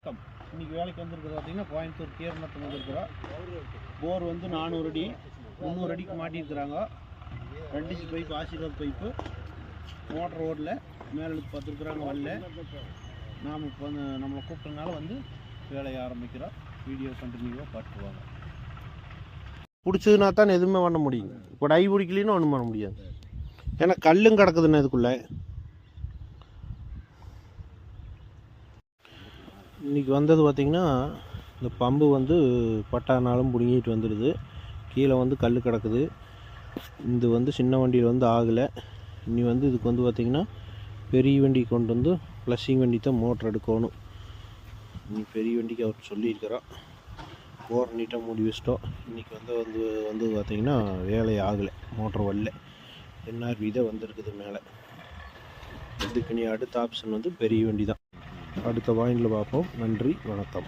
இன்றைக்கி வேலைக்கு வந்துருக்குறது பார்த்திங்கன்னா கோயம்புத்தூர் கீரநத்தம் வந்துருக்குறோம். போர் வந்து 400 அடி 300 அடிக்கு மாட்டியிருக்கிறாங்க. 2 inch pipe, Aashirvaad pipe, motor ஓடல, மேலே எடுத்து பார்த்துருக்குறாங்க. வரல. நாம் இப்போ நம்மளை கூப்பிட்டனால வந்து வேலையை ஆரம்பிக்கிறோம். வீடியோ கண்டினியூவாக பார்த்துக்குவாங்க. பிடிச்சதுனா தான் எதுவுமே பண்ண முடியும். இப்போ டை பிடிக்கலின்னு ஒன்றும் பண்ண முடியாது. ஏன்னா கல்லும் கிடக்குதுண்ணே இதுக்குள்ளே. இன்றைக்கி வந்தது பார்த்திங்கன்னா இந்த பம்பு வந்து பட்டானாலும் பிடுங்கிட்டு வந்துடுது. கீழே வந்து கல் கிடக்குது. இது வந்து சின்ன வண்டியில் வந்து ஆகலை. இனி வந்து இதுக்கு வந்து பார்த்திங்கன்னா பெரிய வண்டி கொண்டு வந்து ப்ளஸ்ஸிங் வண்டி தான் மோட்ரு எடுக்கணும். இனி பெரிய வண்டிக்கு அவர் சொல்லியிருக்கிறோம். போர் நீட்டாக மூடி வச்சிட்டோம். இன்றைக்கி வந்து பார்த்திங்கன்னா வேலை ஆகலை, மோட்ரு வரல. என்ஆர்வி தான் வந்திருக்குது மேலே. இதுக்கு நீ அடுத்த ஆப்ஷன் வந்து பெரிய வண்டி தான். அடுத்த பாயிண்டில் பார்ப்போம். நன்றி, வணக்கம்.